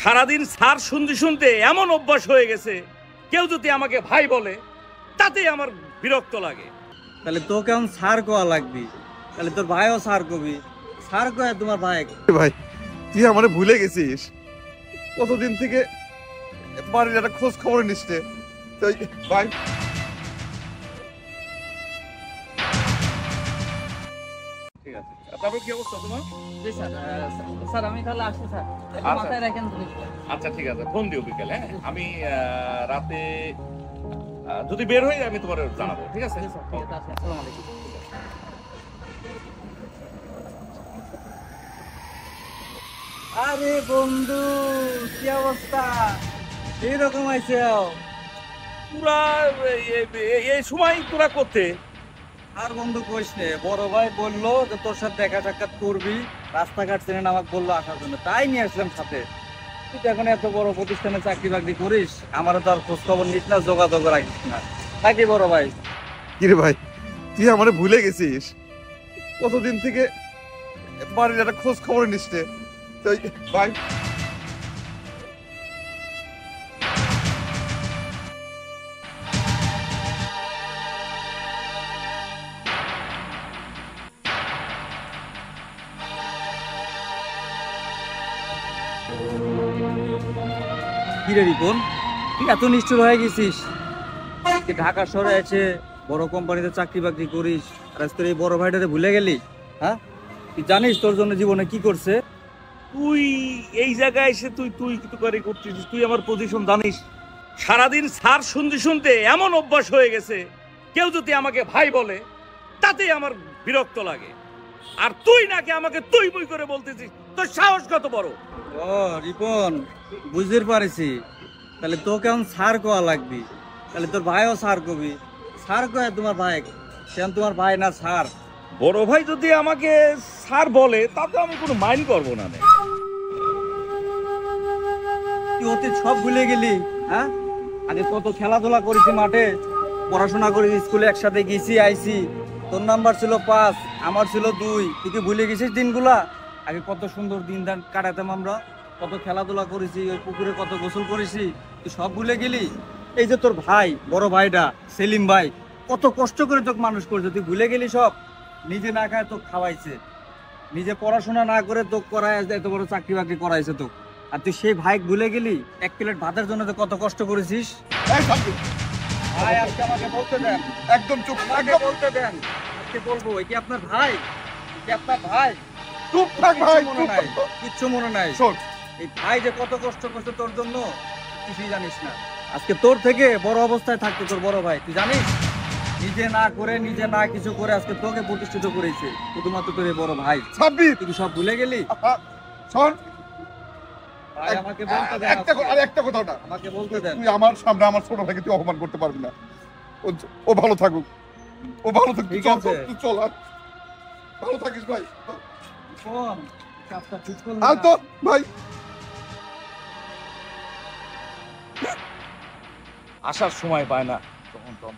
সারাদিন স্যার শুনতে শুনতে এমন অভ্যাস হয়ে গেছে, কেউ যদি আমাকে ভাই বলে তাতেই আমার বিরক্ত লাগে। তাহলে তো কেমন স্যার কোয়া লাগবি, তাহলে তোর ভাইও স্যার কবি। স্যার কয়া তোমার ভাই। ভাই তুই আমারে ভুলে গেছিস, কতদিন থেকে বাড়ির একটা খোঁজ খবর নিচ্ছে ভাই। ঠিক আছে, তারপর কি অবস্থা তোমার? জি স্যার। স্যার আমি তাহলে আসি স্যার, মাথায় রাখেন জিনিসটা। আচ্ছা ঠিক আছে, ফোন দিও বিকেলে। হ্যাঁ, আমি রাতে যদি বের হই আমি তোমার জানাবো। ঠিক আছে, আসসালামু আলাইকুম। আরে বন্ধু, কি অবস্থা? এইরকম আইছে তোরা এই সময় তোরা করতে? আর বন্ধু কইস নে, বড় ভাই বললো যে তোর সাথে দেখা সাক্ষাৎ করবি, রাস্তাঘাট চেনে আমাকে বললো আসার জন্য, তাই নিয়ে আসলাম সাথে। তুই তো এখন এত বড় প্রতিষ্ঠানে চাকরি বাকরি করিস, আমারও তো আর খোঁজ খবর নিস না, যোগাযোগ রাখিস না, নাকি বড় ভাই? কিরে ভাই তুই আমারে ভুলে গেছিস, কতদিন থেকে বাড়ির একটা খোঁজ খবর নিচ্ছে ভাই। কিরে রিপন, তুই এত নিষ্ঠুর হয়ে গেছিস? তুই ঢাকা শহরে আছে, বড় কোম্পানিতে চাকরি বাকরি করিস, আর আজকে এই বড় ভাইটারে ভুলে গেলি? হ্যাঁ, তুই জানিস তোর জন্য জীবনে কি করছে? তুই এই জায়গায় এসে তুই তুই কিছু করে করছিস? তুই আমার পজিশন জানিস? সারাদিন স্যার শুনতে শুনতে এমন অভ্যাস হয়ে গেছে, কেউ যদি আমাকে ভাই বলে তাতেই আমার বিরক্ত লাগে। আর তুই নাকি আমাকে তুই মুই করে বলতেছিস, তোর সাহস কত বড়? ও রিপন, বুঝতে পারছি, তাহলে তো কেমন স্যার কোয়া লাগবি, তাহলে তোর ভাইও স্যার কবি। স্যার কয়া তোমার ভাই, সেন তোমার ভাই না স্যার। বড় ভাই যদি আমাকে স্যার বলে তাতে আমি কোনো মাইন্ড করবো না। তুই অতীত সব ভুলে গেলি? হ্যাঁ, আগে কত খেলাধুলা করেছি মাঠে, পড়াশোনা করেছি, স্কুলে একসাথে গেছি আইছি, তোর নাম্বার ছিল 5, আমার ছিল 2। তুই কি ভুলে গেছিস দিনগুলা? আগে কত সুন্দর দিন কাটাতাম আমরা, কত খেলাধুলা করেছি, ওই পুকুরে কত গোসল করেছি, তুই সব ভুলে গেলি? এই যে তোর ভাই, বড় ভাইটা সেলিম ভাই, কত কষ্ট করে তোকে মানুষ করছে, তুই ভুলে গেলি সব? নিজে না খায় তোকে খাওয়াইছে, নিজে পড়াশোনা না করে তোকে করায়, এত বড় চাকরি বাকরি করাইছে তোকে, আর তুই সেই ভাই ভুলে গেলি? এক প্লেট ভাতের জন্য তো কত কষ্ট করেছিস। ভাই আজকে আমাকে বলতে দেন, একদম চুপ, আমাকে বলতে দেন, আজকে বলবো কি আপনার ভাই, কি আপনার ভাই? চুপ থাক ভাই, মনে নাই, কিচ্ছু মনে নাই। শোন, এই ভাই যে কত কষ্ট করছে তোর জন্য, কিছুই জানিস না। আজকে তোর থেকে বড় অবস্থায় থাকতো তোর বড় ভাই, তুই জানিস? নিজে না করে, নিজে না কিছু করে আজকে তোকে প্রতিষ্ঠিত করেছে, শুধুমাত্র তোর এই বড় ভাই। সাব্বির তুই সব ভুলে গেলি? শোন, ভাই আমাকে বলতে দেন, একটা কথা না, আমাকে বলতে দেন। তুই আমার সামনে আমার ছোট ভাইকে তুই অপমান করতে পারবি না। ও ভালো থাকুক, ও ভালো থাকুক। ঠিক আছে, তুই চল, আর ভালো থাকিস ভাই। কোন কাজটা ঠিক করলি আর না? তো ভাই আসার সময় পায় না, তখন তখন